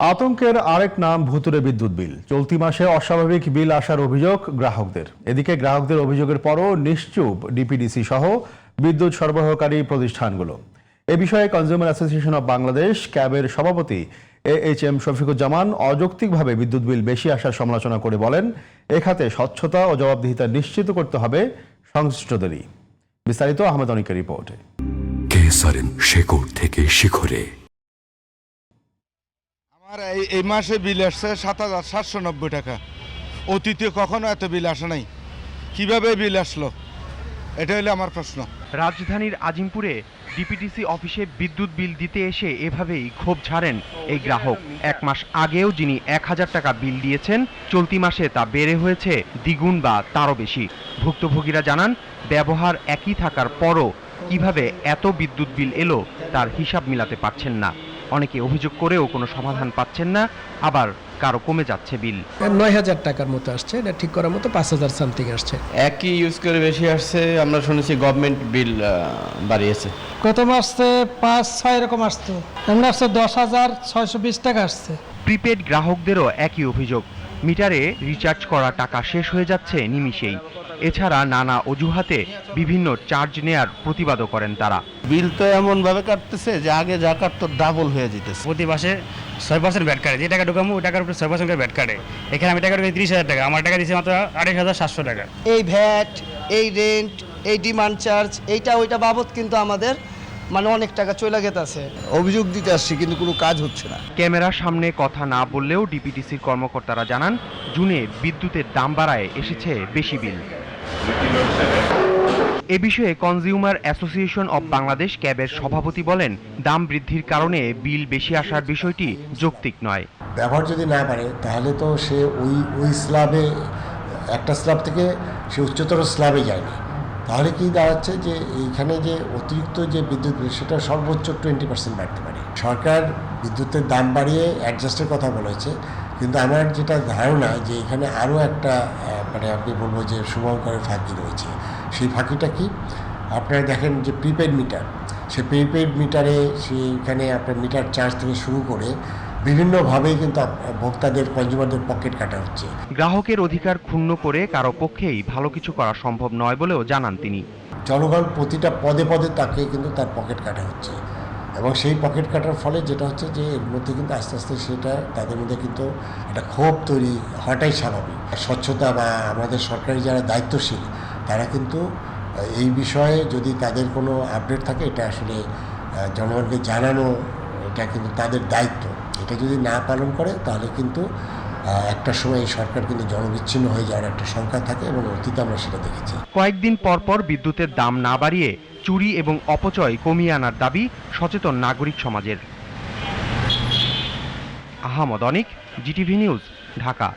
আতঙ্কের আরেক নাম ভুতুড়ে বিদ্যুৎ বিল। চলতি মাসে অস্বাভাবিক বিল আসার অভিযোগ গ্রাহকদের। এদিকে গ্রাহকদের অভিযোগের পরও নিশ্চুপ ডিপিডিসি সহ বিদ্যুৎ সরবরাহকারী প্রতিষ্ঠানগুলো। এ বিষয়ে কনজিউমার অ্যাসোসিয়েশন অব বাংলাদেশ ক্যাবের সভাপতি AHM শফিকুজ্জামান অযৌক্তিকভাবে বিদ্যুৎ বিল বেশি আসার সমালোচনা করে বলেন, এ খাতে স্বচ্ছতা ও জবাবদিহিতা নিশ্চিত করতে হবে সংশ্লিষ্টদেরই। বিস্তারিত আহমেদ অনিকের রিপোর্টে। শেকড় থেকে শিখরে আমার এই মাসে বিল আসছে ৭,৭৯০ টাকা। অতীতে কখনো এত বিল আসে নাই, কিভাবে বিল আসলো, এটা হলো আমার প্রশ্ন। রাজধানীর আজিমপুরে ডিপিডিসি অফিসে বিদ্যুৎ বিল দিতে এসে এভাবেই ক্ষোভ ঝাড়েন এই গ্রাহক। এক মাস আগেও যিনি ১,০০০ টাকা বিল দিয়েছেন, চলতি মাসে তা বেড়ে হয়েছে দ্বিগুণ বা তারও বেশি। ভুক্তভোগীরা জানান, ব্যবহার একই থাকার পরও কিভাবে এত বিদ্যুৎ বিল এলো তার হিসাব মিলাতে পারছেন না। অনেকে অভিযোগ করেও কোনো সমাধান পাচ্ছেন না, আবার কারো কমে যাচ্ছে বিল। ৯,০০০ টাকার মতো আসছে, এটা ঠিক করার মতো ৫,০০০ সামথিং আসছে। একই ইউজ করে বেশি আসছে। আমরা শুনেছি গভর্নমেন্ট বিল বাড়িয়েছে। গত মাসে ৫-৬ এরকম আসতো, এমন আসছে ১০,৬২০ টাকা আসছে। প্রিপেড গ্রাহকদেরও একই অভিযোগ, মিটারে রিচার্জ করা টাকা শেষ হয়ে যাচ্ছে নিমিষেই। এছাড়া নানা অজুহাতে বিভিন্ন চার্জ নেয়ার প্রতিবাদও করেন তারা। বিল তো এমনভাবে কাটতেছে যে আগে যা কাটতো ডাবল হয়ে যেতেছে। প্রতি মাসে ৬% ভ্যাট কাটে, যে টাকা ঢুকামো ওই টাকার উপরে ৬% করে ভ্যাট কাটে। এখানে আমি টাকা ঢুকাই ৩০,০০০ টাকা, আমার টাকা দিয়েছে মাত্র ২৮,৭০০ টাকা। এই ভ্যাট, এই রেন্ট, এই ডিমান্ড চার্জ, এইটা ওইটা বাবদ কিন্তু আমাদের অনেক টাকা চলে গেছে। অভিযোগ দিতে আসছি কিন্তু কোনো কাজ হচ্ছে না। ক্যামেরার সামনে কথা না বললেও ডিপিডিসির কর্মকর্তারা জানান, জুনে বিদ্যুতের দাম বাড়ায় এসেছে বেশি বিল। এ বিষয়ে কনজিউমার অ্যাসোসিয়েশন অব বাংলাদেশ ক্যাবের সভাপতি বলেন, দাম বৃদ্ধির কারণে বিল বেশি আসার বিষয়টি যৌক্তিক নয়। ব্যবহার যদি না পারে তাহলে তো সে ওই স্ল্যাবে, একটা স্ল্যাব থেকে সে উচ্চতর স্ল্যাবে যায়নি। তাহলে কি দাঁড়াচ্ছে যে এইখানে যে অতিরিক্ত যে বিদ্যুৎ বিল সেটা সর্বোচ্চ 20% বাড়তে পারে। সরকার বিদ্যুতের দাম বাড়িয়ে অ্যাডজাস্টের কথা বলেছে, কিন্তু আমার যেটা ধারণা যে এখানে আরও একটা আপনি বলবো যে শুভঙ্করের ফাঁকি রয়েছে। সেই ফাঁকিটা কি, আপনারা দেখেন যে প্রিপেড মিটার, সে প্রিপেড মিটারে সেইখানে আপনার মিটার চার্জ থেকে শুরু করে বিভিন্নভাবেই কিন্তু ভোক্তাদের, কনজিউমারদের পকেট কাটা হচ্ছে। গ্রাহকের অধিকার ক্ষুণ্ণ করে কারো পক্ষেই ভালো কিছু করা সম্ভব নয় বলেও জানান তিনি। জনগণ প্রতিটা পদে পদে তাকে কিন্তু তার পকেট কাটা হচ্ছে, এবং সেই পকেট কাটার ফলে যেটা হচ্ছে যে এর মধ্যে কিন্তু আস্তে আস্তে সেটা তাদের মধ্যে কিন্তু একটা ক্ষোভ তৈরি হওয়াটাই স্বাভাবিক। স্বচ্ছতা বা আমাদের সরকারি যারা দায়িত্বশীল তারা কিন্তু এই বিষয়ে যদি তাদের কোনো আপডেট থাকে, এটা আসলে জনগণকে জানানো, এটা কিন্তু তাদের দায়িত্ব। এটা যদি না পালন করে তাহলে কিন্তু একটা সময় এই সরকার কিন্তু জনবিচ্ছিন্ন হয়ে যাওয়ার একটা সংখ্যা থাকে, এবং অতীতে আমরা সেটা দেখেছি। কয়েকদিন পর পর বিদ্যুতের দাম না বাড়িয়ে চুরি এবং অপচয় কমিয়ে আনার দাবি সচেতন নাগরিক সমাজের। আহমদ অনিক, জিটিভি নিউজ, ঢাকা।